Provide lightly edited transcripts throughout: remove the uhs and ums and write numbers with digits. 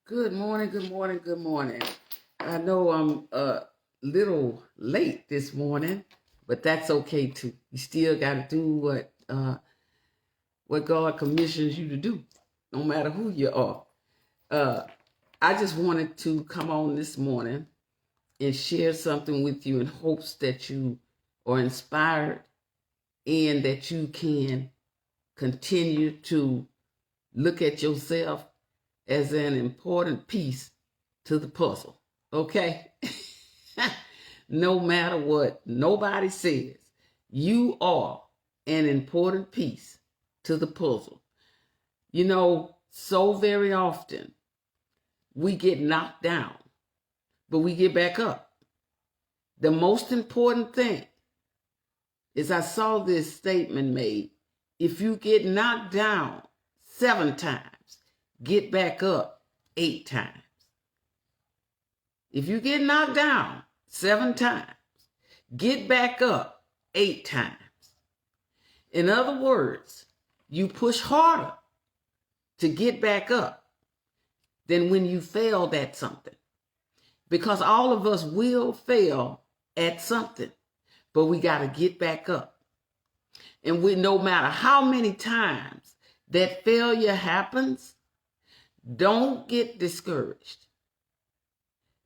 Good morning, good morning, good morning. I know I'm a little late this morning, but that's okay too. You still got to do what God commissions you to do, no matter who you are. Uh, I just wanted to come on this morning and share something with you in hopes that you are inspired and that you can continue to look at yourself as an important piece to the puzzle. Okay? No matter what nobody says, you are an important piece to the puzzle. You know, so very often we get knocked down, but we get back up. The most important thing is I saw this statement made: if you get knocked down 7 times, get back up 8 times. If you get knocked down 7 times, get back up 8 times. In other words, you push harder to get back up than when you failed at something. Because all of us will fail at something, but we got to get back up. And no matter how many times that failure happens, don't get discouraged.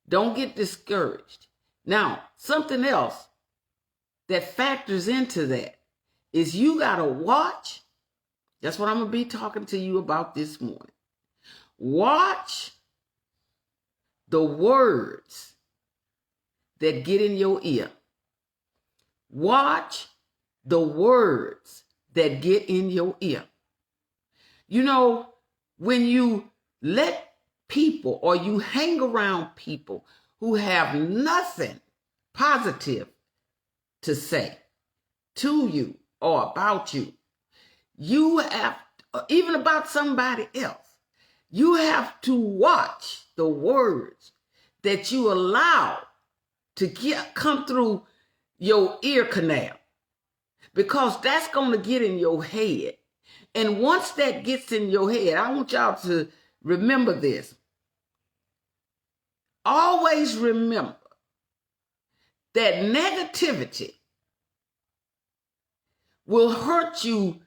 Don't get discouraged. Now, something else that factors into that is you got to watch. That's what I'm going to be talking to you about this morning. Watch the words that get in your ear. Watch the words that get in your ear. You know, when you let people or you hang around people who have nothing positive to say to you or about you, you have, even about somebody else, you have to watch the words that you allow to come through your ear canal, because that's going to get in your head. And once that gets in your head, I want y'all to remember this. Always remember that negativity will hurt you,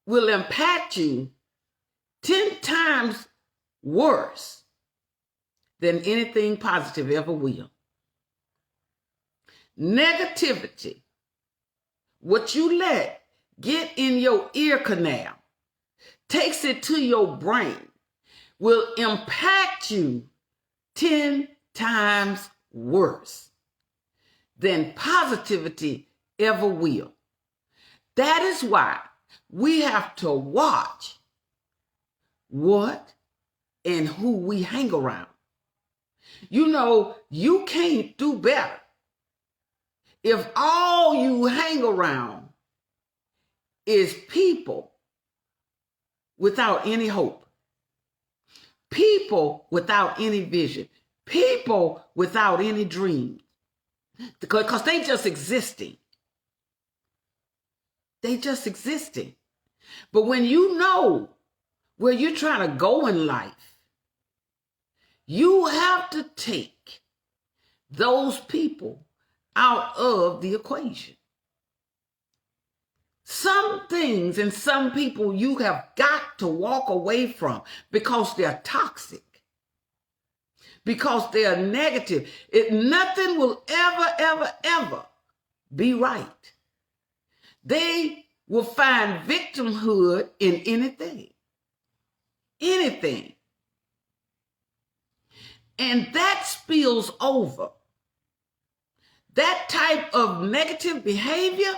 will impact you 10 times worse than anything positive ever will. Negativity, what you let get in your ear canal, takes it to your brain, will impact you 10 times worse than positivity ever will. That is why we have to watch what and who we hang around. You know, you can't do better if all you hang around is people without any hope, people without any vision, people without any dreams, because they just existing. They just existing. But when you know where you're trying to go in life, you have to take those people out of the equation. Some things and some people you have got to walk away from because they're toxic, because they're negative. Nothing will ever be right. They will find victimhood in anything. Anything. And that spills over. That type of negative behavior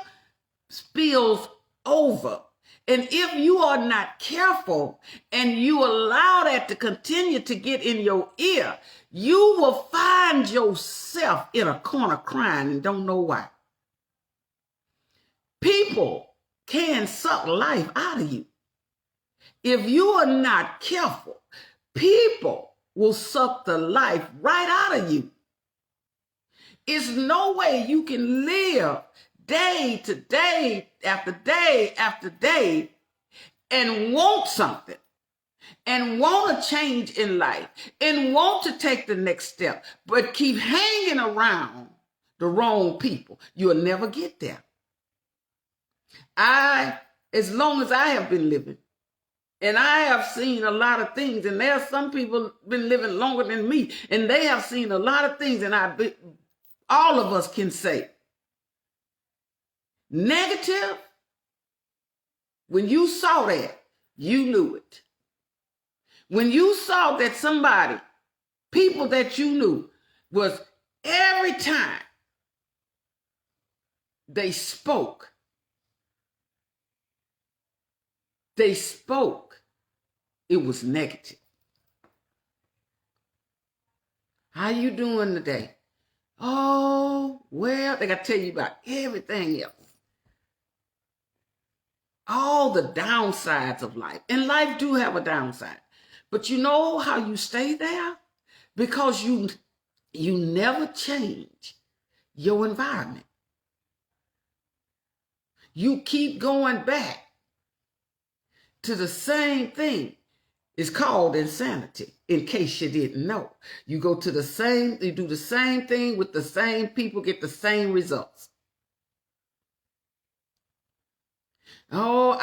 spills over. And if you are not careful and you allow that to continue to get in your ear, you will find yourself in a corner crying and don't know why. People can suck life out of you. If you are not careful, people will suck the life right out of you. It's no way you can live day to day after day after day and want something and want to change in life and want to take the next step, but keep hanging around the wrong people, you'll never get there. As long as I have been living, and I have seen a lot of things, and there are some people been living longer than me, and they have seen a lot of things, and all of us can say, negative, when you saw that, you knew it. When you saw that somebody, people that you knew, was every time they spoke, it was negative. How you doing today? Oh, well, they got to tell you about everything else. All the downsides of life. And life do have a downside. But you know how you stay there? Because you never change your environment. You keep going back to the same thing. It's called insanity, in case you didn't know. You do the same thing with the same people, get the same results. Oh,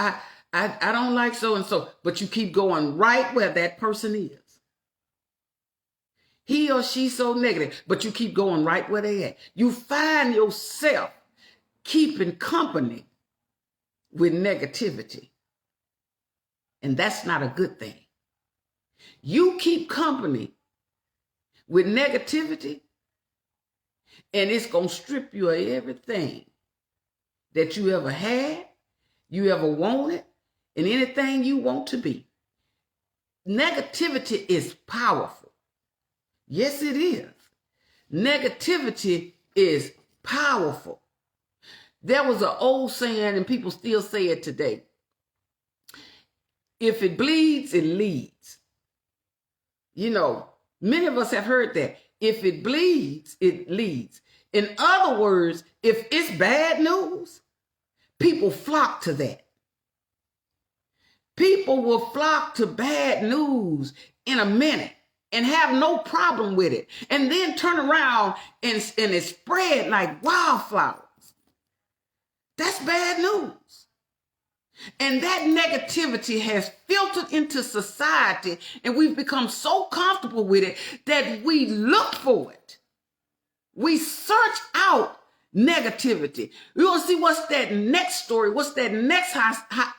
I don't like so-and-so, but you keep going right where that person is. He or she so negative, but you keep going right where they at. You find yourself keeping company with negativity. And that's not a good thing. You keep company with negativity, and it's going to strip you of everything that you ever had, you ever wanted, and anything you want to be. Negativity is powerful. Yes, it is. Negativity is powerful. There was an old saying, and people still say it today. If it bleeds, it leads. You know, many of us have heard that. If it bleeds, it leads. In other words, if it's bad news, people flock to that. People will flock to bad news in a minute and have no problem with it, and then turn around and it spread like wildflowers. That's bad news. And that negativity has filtered into society, and we've become so comfortable with it that we look for it. We search out negativity. We want to see what's that next story, what's that next hot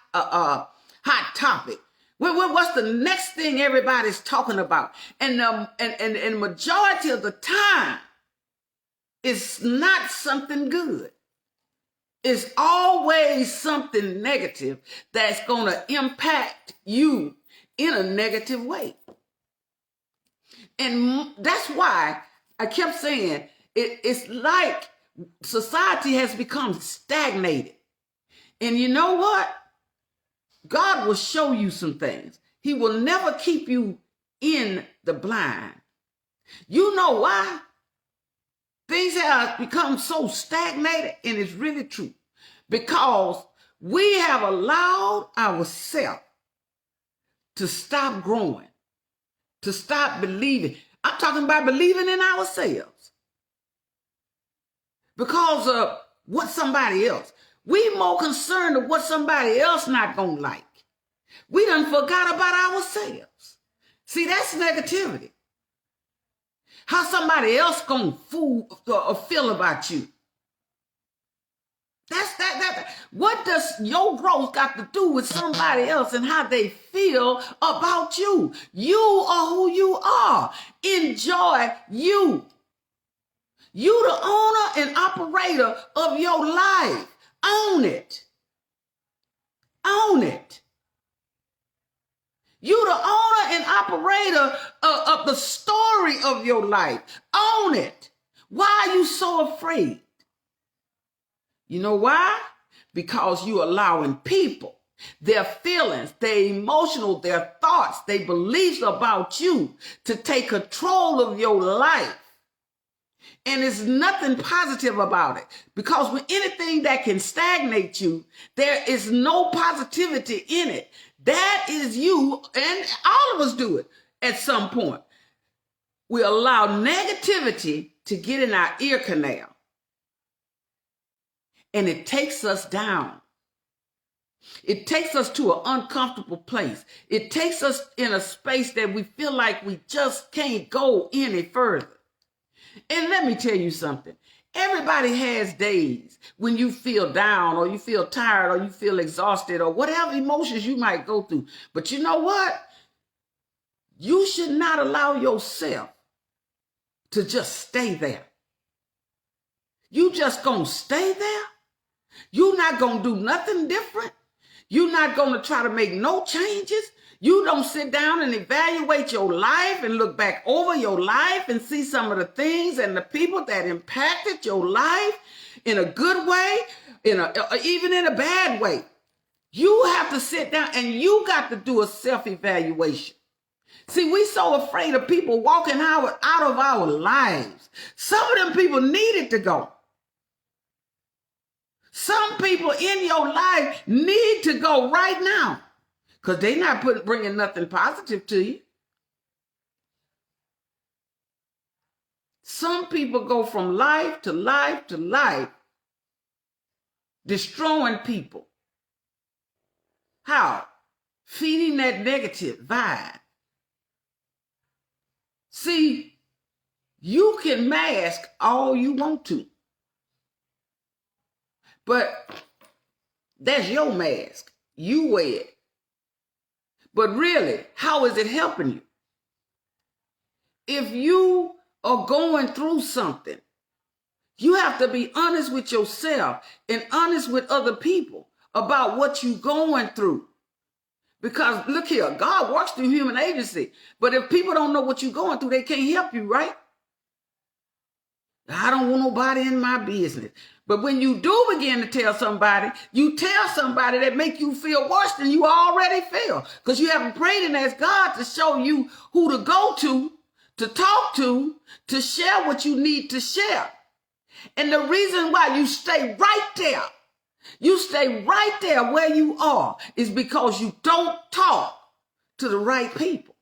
topic. What's the next thing everybody's talking about? And majority of the time, it's not something good. It's always something negative that's going to impact you in a negative way. And that's why I kept saying it's like society has become stagnated. And you know what? God will show you some things. He will never keep you in the blind. You know why? Things have become so stagnated, and it's really true. Because we have allowed ourselves to stop growing, to stop believing. I'm talking about believing in ourselves. Because of what somebody else. We more concerned with what somebody else not gonna like. We done forgot about ourselves. See, that's negativity. How somebody else gonna feel about you. What does your growth got to do with somebody else and how they feel about you? You are who you are. Enjoy you. You the owner and operator of your life. Own it. Own it. You the owner and operator of the story of your life. Own it. Why are you so afraid? You know why? Because you're allowing people, their feelings, their emotional, their thoughts, their beliefs about you to take control of your life. And there's nothing positive about it. Because with anything that can stagnate you, there is no positivity in it. That is you, and of us do it at some point. We allow negativity to get in our ear canal, and it takes us down. It takes us to an uncomfortable place. It takes us in a space that we feel like we just can't go any further. And let me tell you something. Everybody has days when you feel down or you feel tired or you feel exhausted or whatever emotions you might go through. But you know what? You should not allow yourself to just stay there. You just gonna stay there? You're not gonna do nothing different? You're not gonna try to make no changes? You don't sit down and evaluate your life and look back over your life and see some of the things and the people that impacted your life in a good way, even in a bad way. You have to sit down and you got to do a self-evaluation. See, we so afraid of people walking out of our lives. Some of them people needed to go. Some people in your life need to go right now because they're not bringing nothing positive to you. Some people go from life to life to life, destroying people. How? Feeding that negative vibe. See, you can mask all you want to, but that's your mask. You wear it. But really, how is it helping you? If you are going through something, you have to be honest with yourself and honest with other people about what you're going through. Because look here, God works through human agency. But if people don't know what you're going through, they can't help you, right? I don't want nobody in my business. But when you do begin to tell somebody, you tell somebody that make you feel worse than you already feel. Because you haven't prayed and asked God to show you who to go to talk to share what you need to share. And the reason why you stay right there, where you are, is because you don't talk to the right people.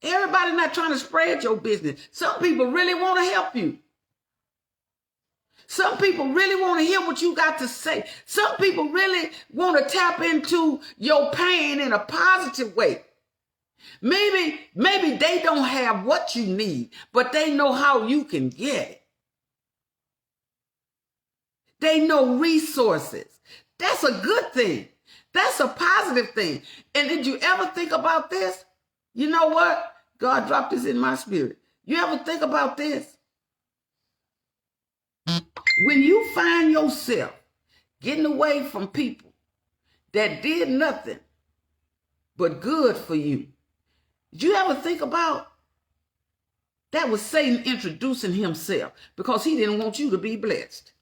Everybody not trying to spread your business. Some people really want to help you. Some people really want to hear what you got to say. Some people really want to tap into your pain in a positive way. Maybe they don't have what you need, but they know how you can get it. They know resources. That's a good thing. That's a positive thing. And did you ever think about this? You know what? God dropped this in my spirit. You ever think about this? When you find yourself getting away from people that did nothing but good for you, did you ever think about that was Satan introducing himself because he didn't want you to be blessed?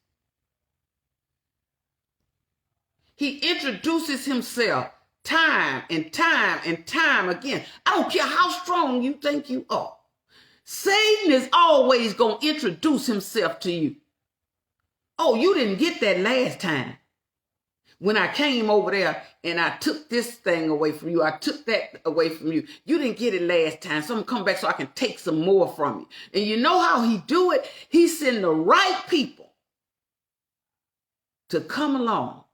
He introduces himself time and time and time again. I don't care how strong you think you are. Satan is always going to introduce himself to you. Oh, you didn't get that last time. When I came over there and I took this thing away from you, I took that away from you. You didn't get it last time. So I'm gonna come back so I can take some more from you. And you know how he do it? He send the right people to come along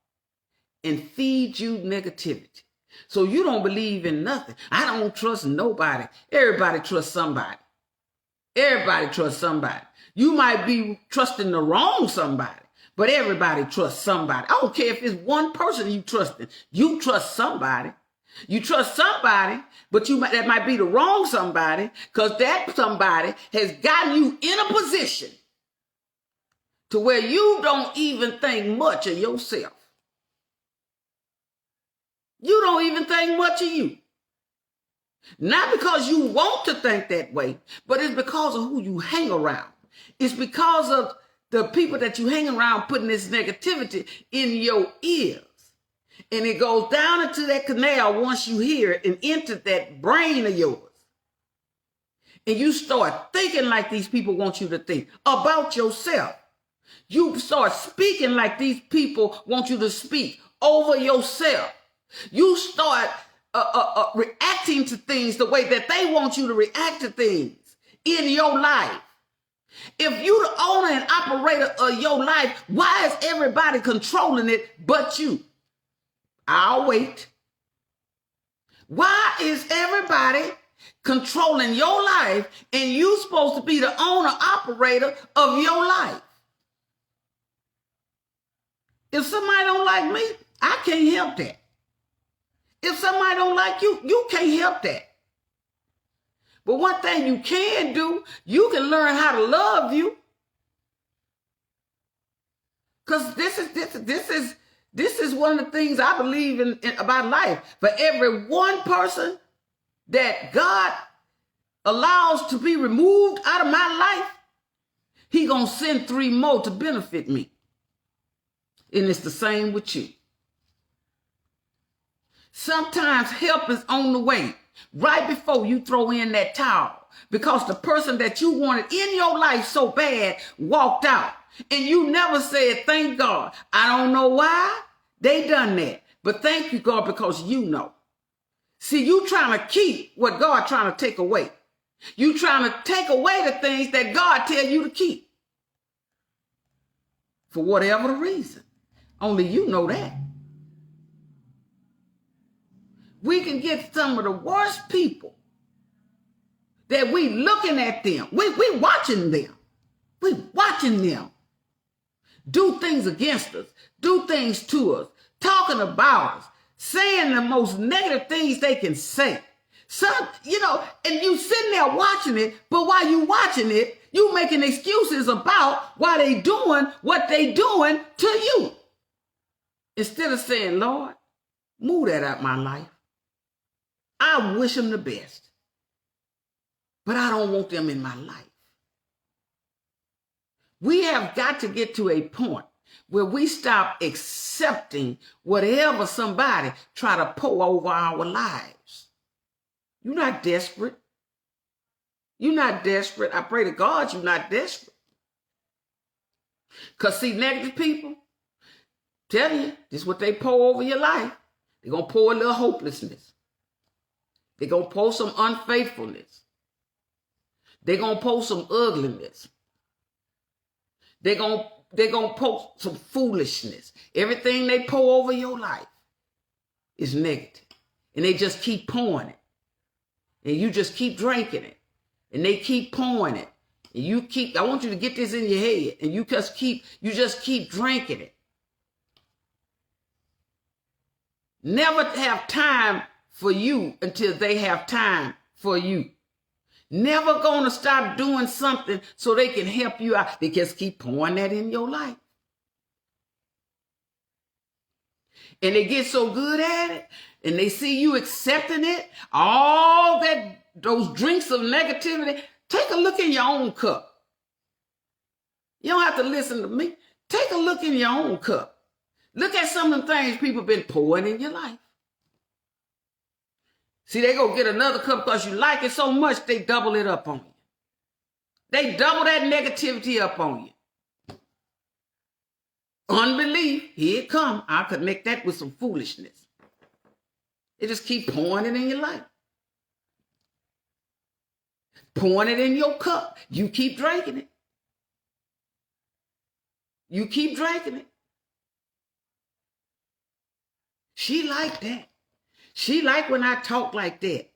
and feed you negativity. So you don't believe in nothing. I don't trust nobody. Everybody trusts somebody. Everybody trusts somebody. You might be trusting the wrong somebody, but everybody trusts somebody. I don't care if it's one person you trusting. You trust somebody. You trust somebody, but that might be the wrong somebody, because that somebody has gotten you in a position to where you don't even think much of yourself. You don't even think much of you. Not because you want to think that way, but it's because of who you hang around. It's because of the people that you hang around putting this negativity in your ears. And it goes down into that canal once you hear it and enter that brain of yours. And you start thinking like these people want you to think about yourself. You start speaking like these people want you to speak over yourself. You start reacting to things the way that they want you to react to things in your life. If you the owner and operator of your life, why is everybody controlling it but you? I'll wait. Why is everybody controlling your life and you supposed to be the owner operator of your life? If somebody don't like me, I can't help that. If somebody don't like you, you can't help that. But one thing you can do, you can learn how to love you. Because this is one of the things I believe in about life. For every one person that God allows to be removed out of my life, he gonna send 3 more to benefit me. And it's the same with you. Sometimes help is on the way right before you throw in that towel, because the person that you wanted in your life so bad walked out and you never said, thank God. I don't know why they done that, but thank you, God, because you know. See, you trying to keep what God trying to take away. You trying to take away the things that God tell you to keep for whatever the reason. Only you know that. We can get some of the worst people that we looking at them. We watching them. We watching them do things against us, do things to us, talking about us, saying the most negative things they can say. Some, and you sitting there watching it, but while you watching it, you making excuses about why they doing what they doing to you. Instead of saying, Lord, move that out my life. I wish them the best, but I don't want them in my life. We have got to get to a point where we stop accepting whatever somebody try to pour over our lives. You're not desperate. You're not desperate. I pray to God you're not desperate. Because see, negative people, tell you, this is what they pour over your life. They're going to pour a little hopelessness. They're going to pour some unfaithfulness. They're going to pour some ugliness. They're going to pour some foolishness. Everything they pour over your life is negative. And they just keep pouring it. And you just keep drinking it. And they keep pouring it. And I want you to get this in your head. And you just keep drinking it. Never have time for you until they have time for you. Never gonna stop doing something so they can help you out. They just keep pouring that in your life. And they get so good at it, and they see you accepting it, those drinks of negativity. Take a look in your own cup. You don't have to listen to me. Take a look in your own cup. Look at some of the things people have been pouring in your life. See, they go get another cup because you like it so much, they double it up on you. They double that negativity up on you. Unbelief, here it come. I connect that with some foolishness. They just keep pouring it in your life. Pouring it in your cup. You keep drinking it. You keep drinking it. She like that. She like when I talk like that.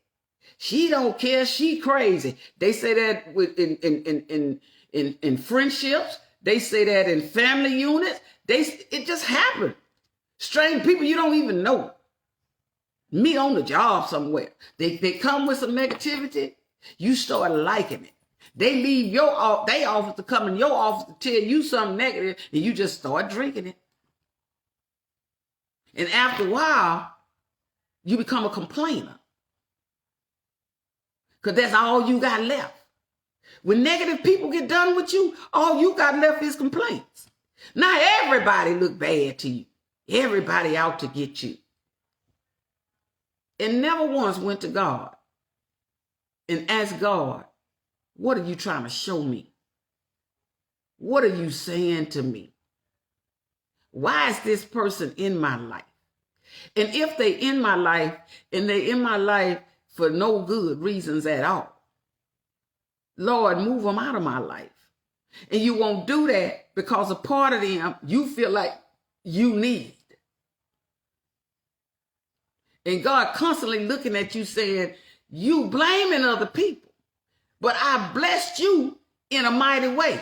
She don't care. She crazy. They say that in friendships. They say that in family units. It just happened. Strange people you don't even know. Meet on the job somewhere. They come with some negativity. You start liking it. They leave their office to come in your office to tell you something negative, and you just start drinking it. And after a while, you become a complainer. Because that's all you got left. When negative people get done with you, all you got left is complaints. Now everybody look bad to you. Everybody out to get you. And never once went to God and asked God, what are you trying to show me? What are you saying to me? Why is this person in my life? And if they in my life, and they in my life for no good reasons at all, Lord, move them out of my life. And you won't do that because a part of them you feel like you need. And God constantly looking at you saying, you blaming other people, but I blessed you in a mighty way.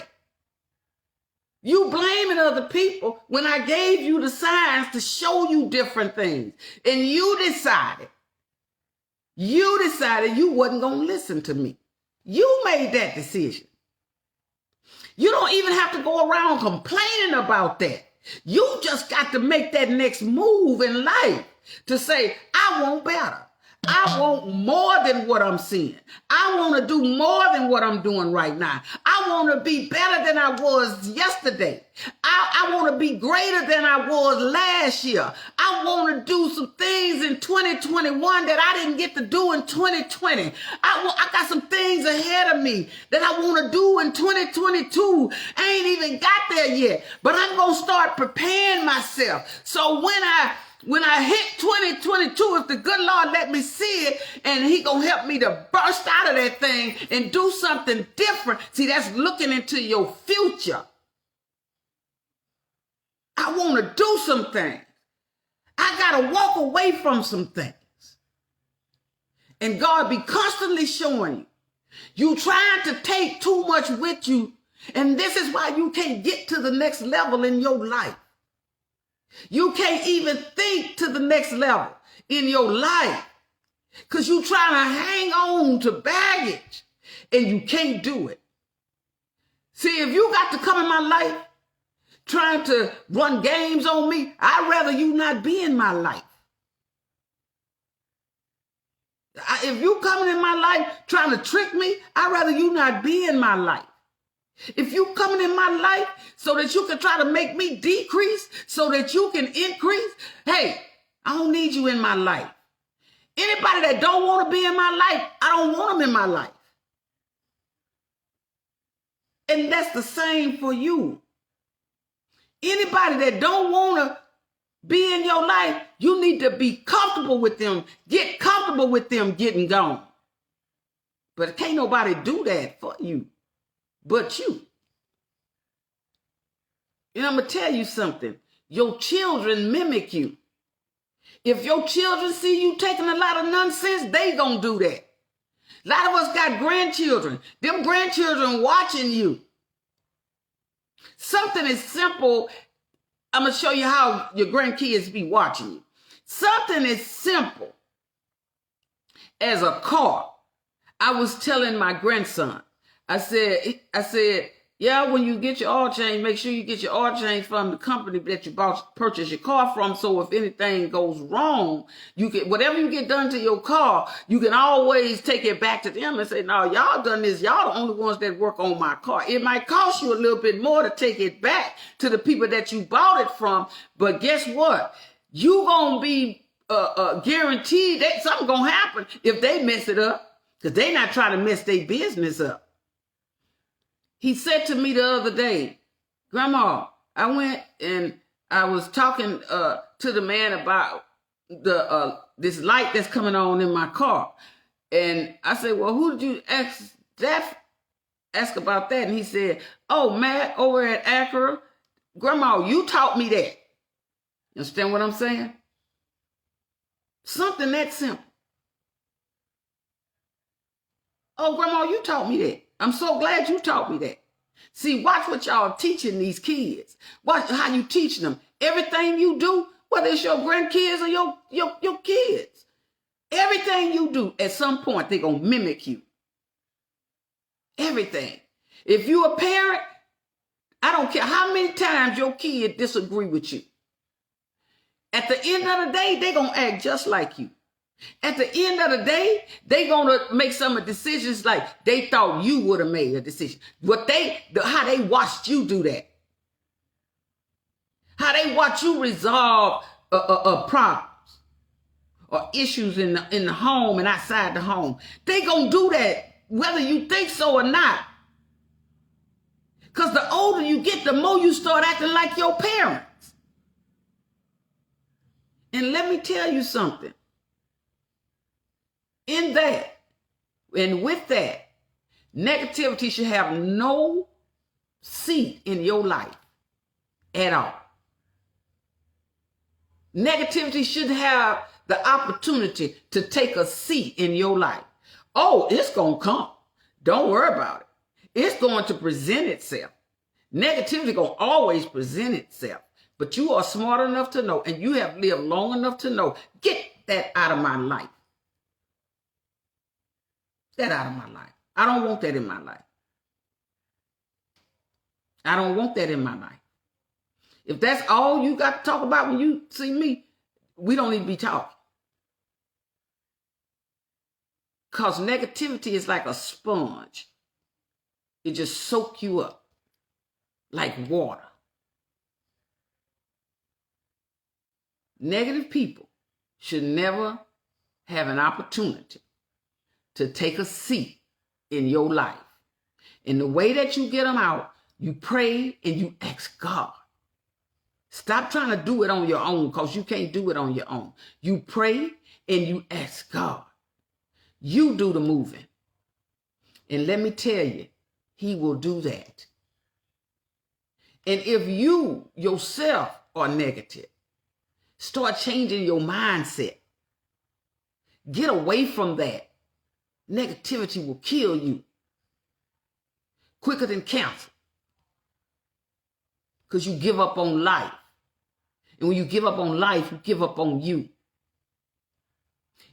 You blaming other people when I gave you the signs to show you different things. And you decided you wasn't going to listen to me. You made that decision. You don't even have to go around complaining about that. You just got to make that next move in life to say, I want better. I want more than what I'm seeing. I want to do more than what I'm doing right now. I want to be better than I was yesterday. I want to be greater than I was last year. I want to do some things in 2021 that I didn't get to do in 2020. I got some things ahead of me that I want to do in 2022. I ain't even got there yet, but I'm going to start preparing myself. So when I hit 2022, if the good Lord let me see it, and he gonna help me to burst out of that thing and do something different. See, that's looking into your future. I want to do some things. I gotta walk away from some things. And God be constantly showing you trying to take too much with you, and this is why you can't get to the next level in your life. You can't even think to the next level in your life because you're trying to hang on to baggage and you can't do it. See, if you got to come in my life trying to run games on me, I'd rather you not be in my life. If you coming in my life trying to trick me, I'd rather you not be in my life. If you coming in my life so that you can try to make me decrease so that you can increase, hey, I don't need you in my life. Anybody that don't want to be in my life, I don't want them in my life. And that's the same for you. Anybody that don't want to be in your life, you need to be comfortable with them. Get comfortable with them getting gone. But can't nobody do that for you. But you. And I'm going to tell you something. Your children mimic you. If your children see you taking a lot of nonsense, they going to do that. A lot of us got grandchildren. Them grandchildren watching you. Something is simple. I'm going to show you how your grandkids be watching you. Something is simple as a car. I was telling my grandson, I said, yeah, when you get your oil change, make sure you get your oil change from the company that you purchase your car from. So if anything goes wrong, you can, whatever you get done to your car, you can always take it back to them and say, no, y'all done this. Y'all the only ones that work on my car. It might cost you a little bit more to take it back to the people that you bought it from. But guess what? You gonna be guaranteed that something gonna happen if they mess it up, because they not trying to mess their business up. He said to me the other day, Grandma, I went and I was talking to the man about the this light that's coming on in my car. And I said, well, who did you ask about that? And he said, oh, Matt over at Acura. Grandma, you taught me that. You understand what I'm saying? Something that simple. Oh, Grandma, you taught me that. I'm so glad you taught me that. See, watch what y'all teaching these kids. Watch how you teach them. Everything you do, whether it's your grandkids or your kids, everything you do, at some point, they're going to mimic you. Everything. If you're a parent, I don't care how many times your kid disagree with you. At the end of the day, they're going to act just like you. At the end of the day, they gonna make some decisions like they thought you would have made a decision. How they watched you do that. How they watch you resolve problems or issues in the home and outside the home. They gonna do that whether you think so or not. Because the older you get, the more you start acting like your parents. And let me tell you something. In that, and with that, negativity should have no seat in your life at all. Negativity should have the opportunity to take a seat in your life. Oh, it's going to come. Don't worry about it. It's going to present itself. Negativity going to always present itself. But you are smart enough to know, and you have lived long enough to know, get that out of my life. That out of my life. I don't want that in my life. I don't want that in my life. If that's all you got to talk about when you see me, we don't need to be talking. Because negativity is like a sponge. It just soaks you up like water. Negative people should never have an opportunity to take a seat in your life. And the way that you get them out, you pray and you ask God. Stop trying to do it on your own, because you can't do it on your own. You pray and you ask God. You do the moving. And let me tell you, he will do that. And if you yourself are negative, start changing your mindset. Get away from that. Negativity will kill you quicker than cancer, because you give up on life. And when you give up on life, you give up on you.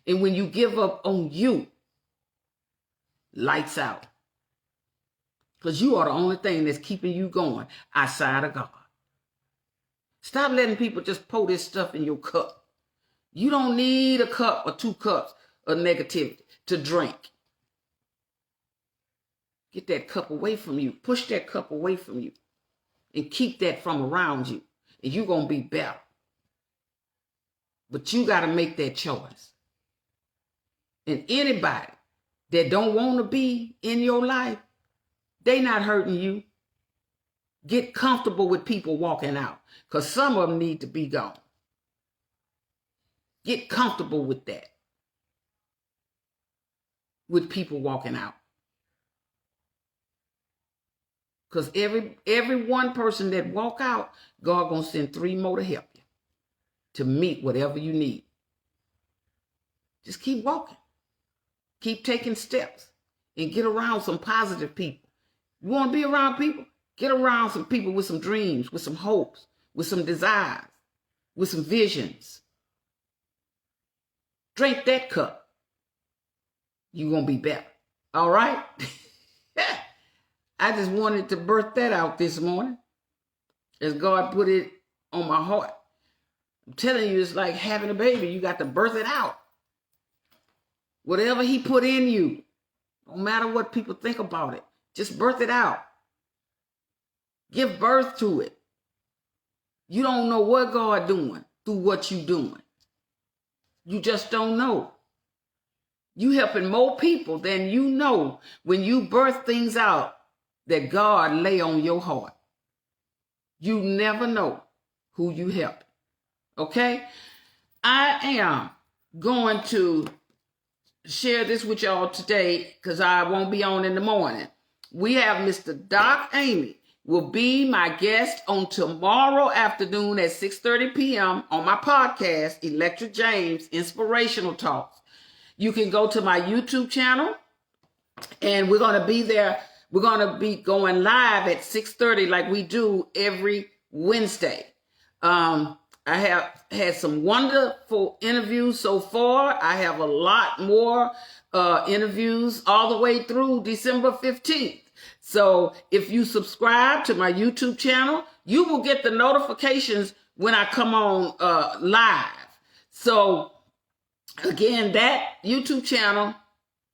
And when you give up on you, lights out. Because you are the only thing that's keeping you going outside of God. Stop letting people just pour this stuff in your cup. You don't need a cup or 2 cups of negativity to drink. Get that cup away from you. Push that cup away from you. And keep that from around you. And you're going to be better. But you got to make that choice. And anybody that don't want to be in your life, they not hurting you. Get comfortable with people walking out, because some of them need to be gone. Get comfortable with that. With people walking out. Because every one person that walk out, God gonna send 3 more to help you to meet whatever you need. Just keep walking. Keep taking steps and get around some positive people. You want to be around people? Get around some people with some dreams, with some hopes, with some desires, with some visions. Drink that cup. You're going to be better. All right? I just wanted to birth that out this morning as God put it on my heart. I'm telling you, it's like having a baby. You got to birth it out. Whatever he put in you, no matter what people think about it, just birth it out. Give birth to it. You don't know what God doing through what you doing. You just don't know. You helping more people than you know when you birth things out that God lay on your heart. You never know who you help. Okay? I am going to share this with y'all today because I won't be on in the morning. We have Mr. Doc Amy will be my guest on tomorrow afternoon at 6:30 p.m. on my podcast, Electric James Inspirational Talks. You can go to my YouTube channel, and we're going to be there. We're going to be going live at 6:30 like we do every Wednesday. I have had some wonderful interviews so far. I have a lot more interviews all the way through December 15th. So if you subscribe to my YouTube channel, you will get the notifications when I come on live. So again, that YouTube channel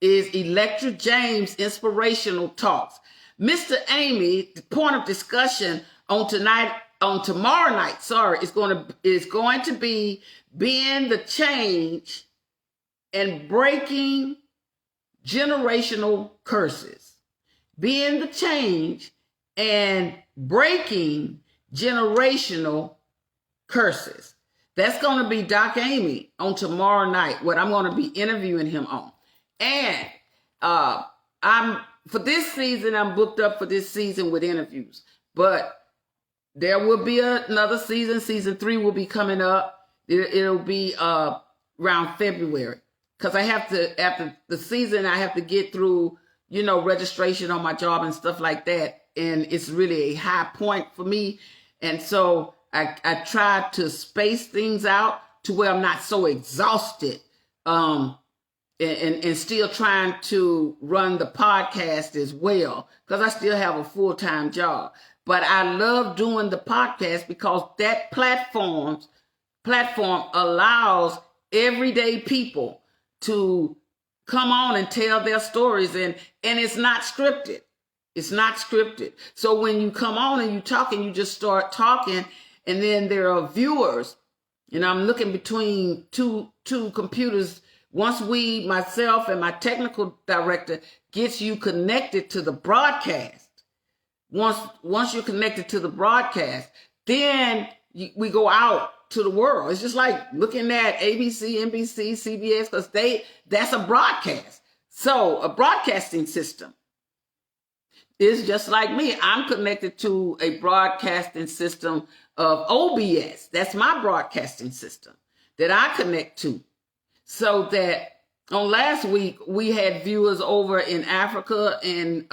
is Electric James Inspirational Talks. Mr. Amy, the point of discussion on tomorrow night, is going to be being the change and breaking generational curses. Being the change and breaking generational curses. That's going to be Doc Amy on tomorrow night, what I'm going to be interviewing him on. And I'm for this season, I'm booked up for this season with interviews. But there will be another season. Season 3 will be coming up. It'll be around February. Because I have to, after the season, I have to get through, registration on my job and stuff like that. And it's really a high point for me. And so I try to space things out to where I'm not so exhausted, and still trying to run the podcast as well, because I still have a full-time job. But I love doing the podcast because that platform allows everyday people to come on and tell their stories, and it's not scripted. It's not scripted. So when you come on and you talk and you just start talking, and then there are viewers, and I'm looking between two computers. Once myself and my technical director gets you connected to the broadcast, once you're connected to the broadcast, then we go out to the world. It's just like looking at ABC, NBC, CBS, because that's a broadcast. So a broadcasting system is just like me. I'm connected to a broadcasting system of OBS. That's my broadcasting system that I connect to. So that on last week, we had viewers over in Africa and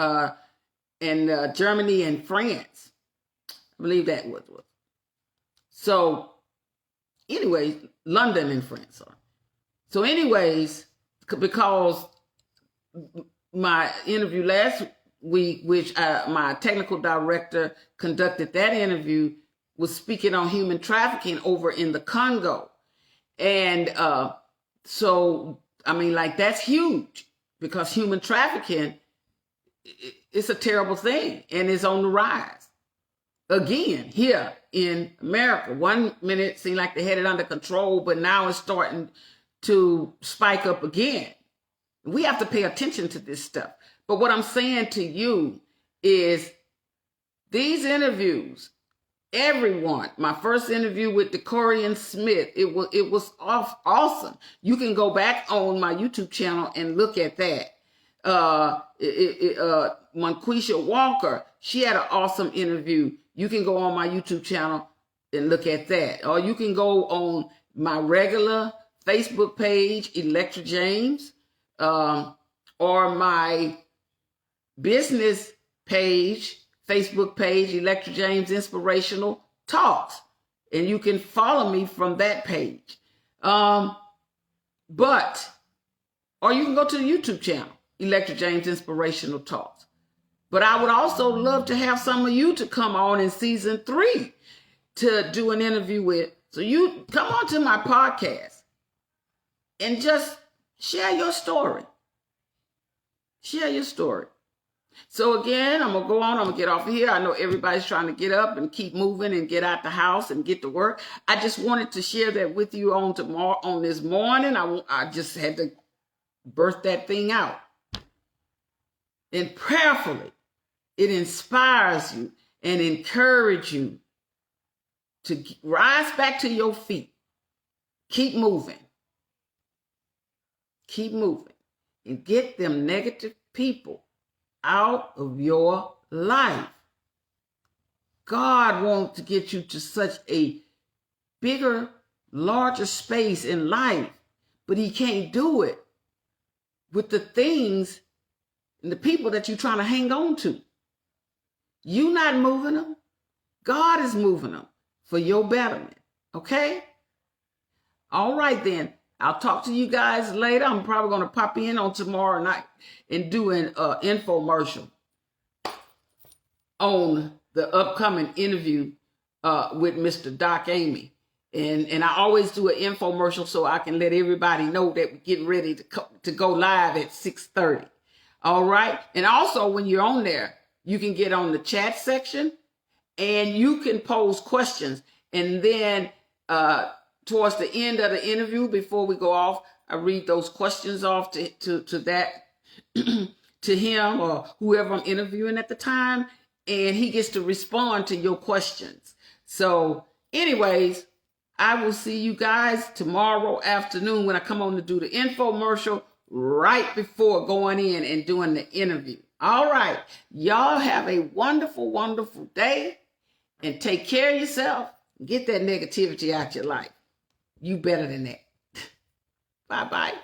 Germany and France. I believe that was. So anyways, London and France. Sorry. So anyways, because my interview last week, which my technical director conducted that interview, was speaking on human trafficking over in the Congo. And so, that's huge, because human trafficking, it's a terrible thing, and it's on the rise. Again, here in America, 1 minute it seemed like they had it under control, but now it's starting to spike up again. We have to pay attention to this stuff. But what I'm saying to you is these interviews, everyone, my first interview with DeCorian Smith, it was awesome. You can go back on my YouTube channel and look at that. Monquisha Walker, she had an awesome interview. You can go on my YouTube channel and look at that. Or you can go on my regular Facebook page, Electra James, or my business page, Facebook page, Electra James Inspirational Talks. And you can follow me from that page. Or you can go to the YouTube channel, Electra James Inspirational Talks. But I would also love to have some of you to come on in season 3 to do an interview with. So you come on to my podcast and just share your story. Share your story. So again, I'm going to go on. I'm going to get off of here. I know everybody's trying to get up and keep moving and get out the house and get to work. I just wanted to share that with you on this morning. I just had to birth that thing out. And prayerfully, it inspires you and encourages you to rise back to your feet. Keep moving. Keep moving. And get them negative people out of your life. God wants to get you to such a bigger, larger space in life, but he can't do it with the things and the people that you're trying to hang on to. You not moving them. God is moving them for your betterment. Okay? All right then. I'll talk to you guys later. I'm probably going to pop in on tomorrow night and do an infomercial on the upcoming interview with Mr. Doc Amy. And I always do an infomercial so I can let everybody know that we're getting ready to go live at 6:30. All right? And also, when you're on there, you can get on the chat section and you can pose questions. And then towards the end of the interview, before we go off, I read those questions off to that to him or whoever I'm interviewing at the time, and he gets to respond to your questions. So anyways, I will see you guys tomorrow afternoon when I come on to do the infomercial right before going in and doing the interview. All right. Y'all have a wonderful, wonderful day and take care of yourself. Get that negativity out your life. You better than that. Bye-bye.